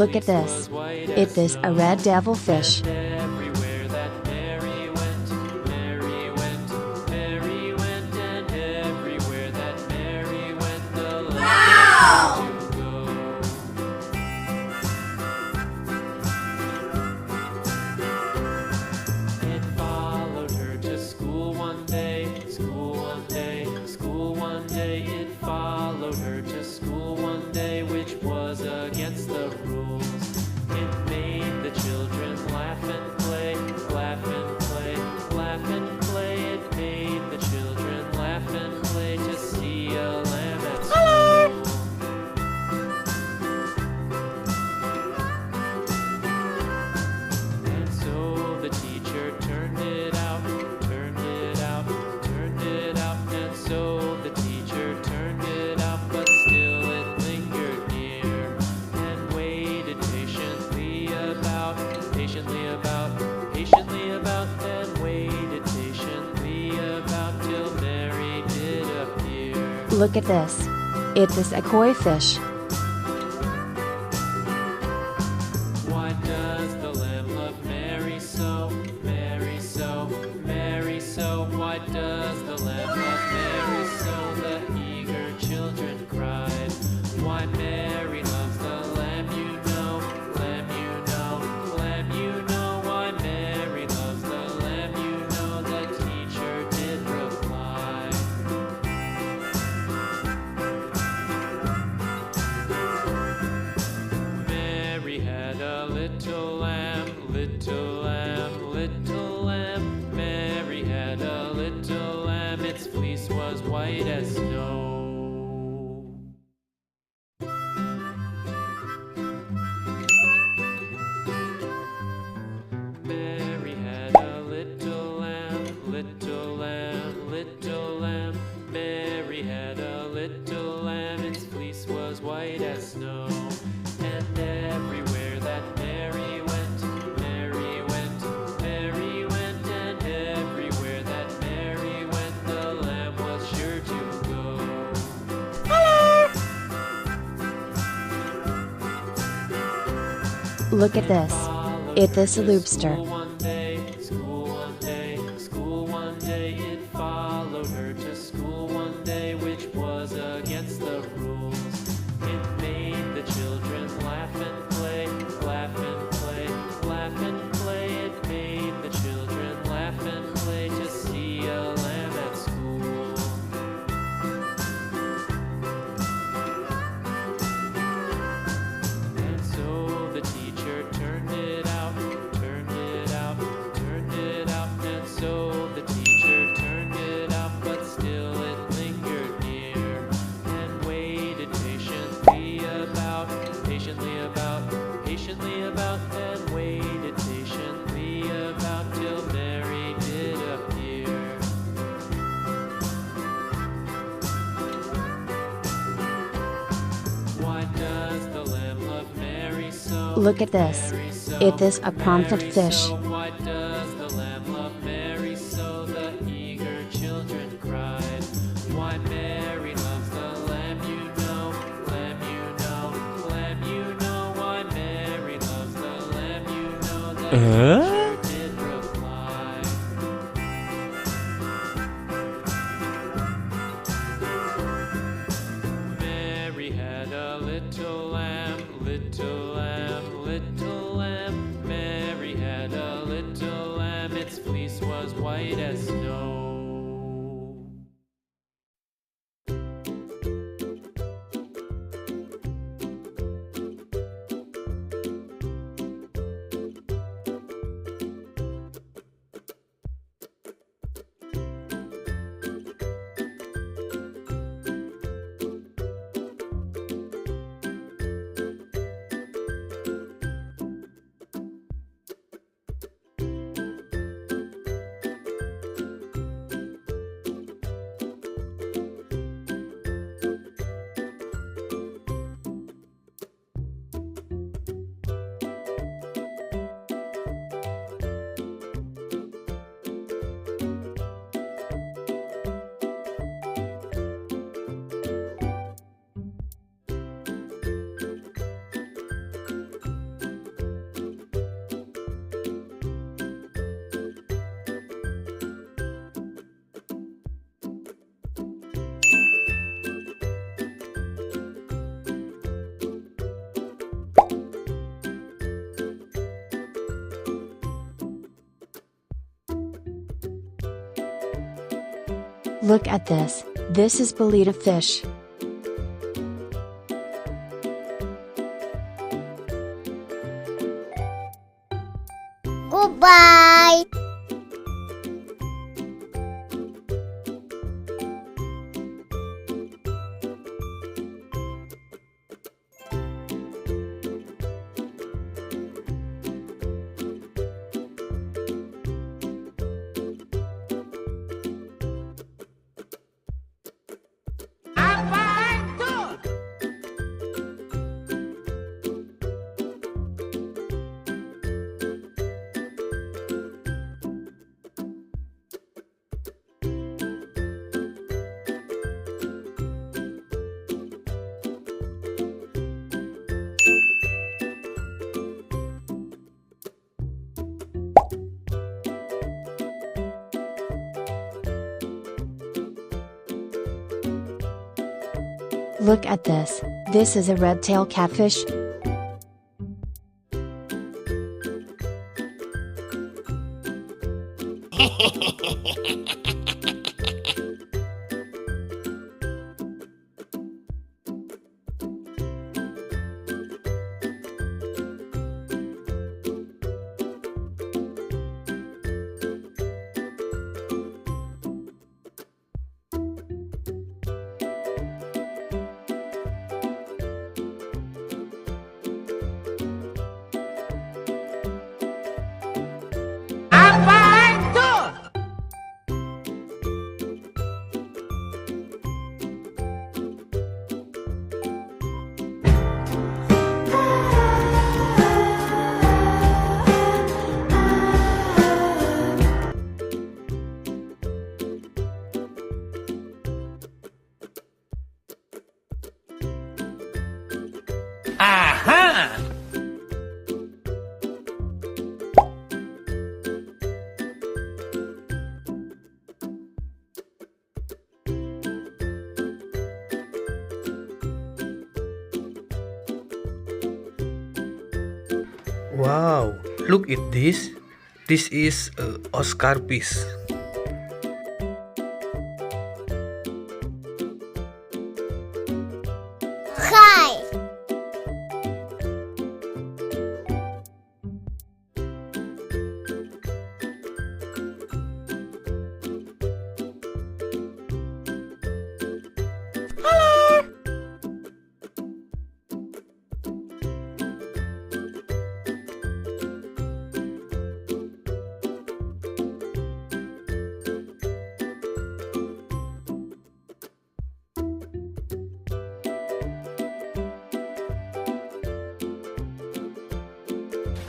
Look at this. It is a red devilfish. Everywhere that Mary went, Mary went, Mary went, and everywhere that Mary went, the lamb began to go. It followed her to school one day, school one day, school one day. It followed her to school one day, which was against the rules. It made the children laugh and play, laugh and play, laugh and play. It made the children laugh and play to see a lamb at school. And so the teacher turned it out, turned it out, turned it out. And so the teacher turned it out, but still it lingered near and waited patiently about, and waited patiently about till Mary did appear. Look at this. It is a koi fish. Why does the lamb love Mary so, Mary so, Mary so? Why does the lamb love Mary so? The eager children cried. Why Mary loves the lamb, you know, lamb, you know, lamb, you know. Why Mary loves the lamb, you know, the teacher did reply. Mary had a little lamb, little lamb, little lamb. Mary had a little lamb, its fleece was white as snow. Mary had a little lamb, little lamb, little lamb. Mary had a little lamb, its fleece was white as snow. And everywhere that Mary went, Mary went, Mary went, and everywhere that Mary went, the lamb was sure to go. Look at this. It is a lobster. School one day, school one day, school one day. It followed her to school one day, which was against the rules. It made the children laugh and play, laugh and play, laugh and play. It made the children laugh and play to see a lamb at school. And so the teacher turned it out, turned it out, turned it out. And so the teacher turned it out, but still it lingered near and waited patiently about, and waited patiently about till Mary did appear. Why does the lamb love Mary so? Look at this. Mary so, It is a pomfret Mary fish. so? Why does the lamb love Mary so? The eager children cried. Why Mary loves the lamb, you know, lamb, you know, lamb, you know. Why Mary loves the lamb, you know, the teacher did reply. Mary had a little lamb, little lamb, little lamb. Mary had a little lamb, its fleece was white as snow. Look at this. This is Betta fish. Goodbye. Look at this. This is a red-tailed catfish. Aha! Wow, look at this. This is Oscar fish. Hi.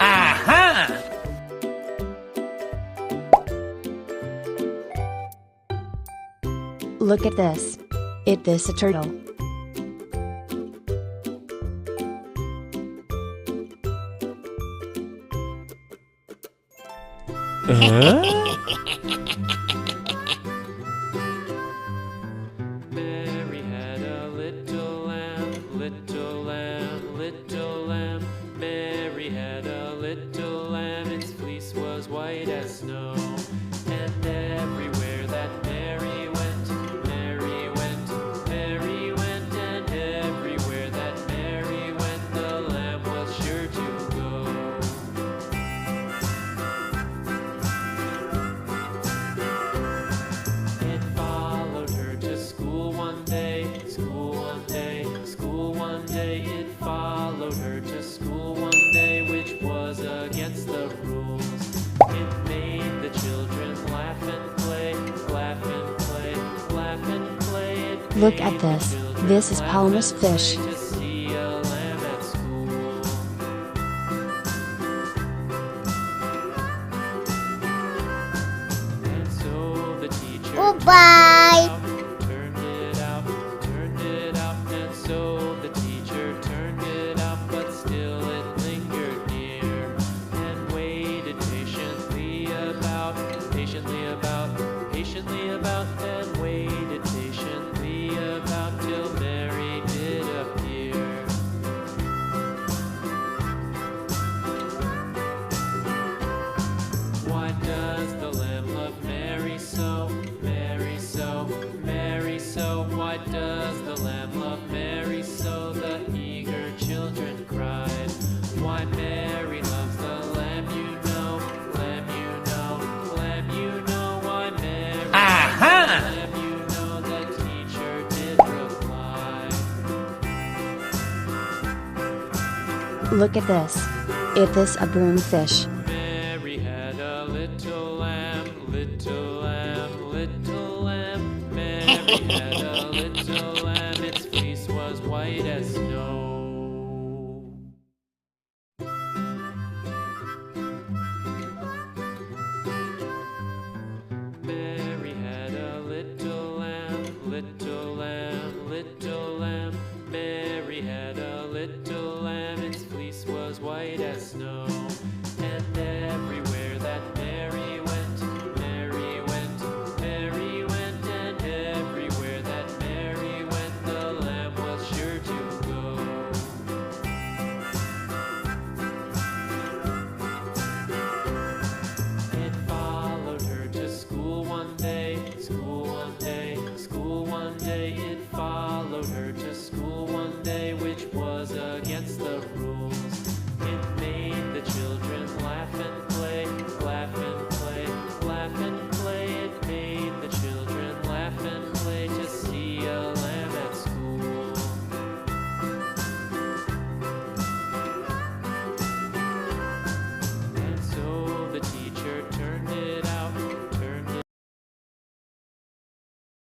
Aha! Look at this. It this a turtle. Mary had a little lamb, little lamb, little lamb. Mary had a little lamb, its fleece was white as snow. And everywhere that Mary went, Mary went, Mary went, and everywhere that Mary went, the lamb was sure to go. It followed her to school one day, school one day, school one day. It followed her to school one day, which was against the rules. It made the children laugh and play, laugh and play, laugh and play. It Look made at the this. children This is laugh Palmas and play fish. to see a lamb at school. And so the teacher Goodbye. turned it out, and so the teacher turned it out, but still it lingered near, and waited patiently about, patiently about, patiently about, and waited patiently about till Mary did appear. Look at this. Is this a broomfish? Mary had a little lamb, little lamb, little lamb. Mary had a little lamb, its fleece was white as snow. Mary had a little lamb, little lamb, little lamb. Mary had a little lamb, its fleece was white as snow.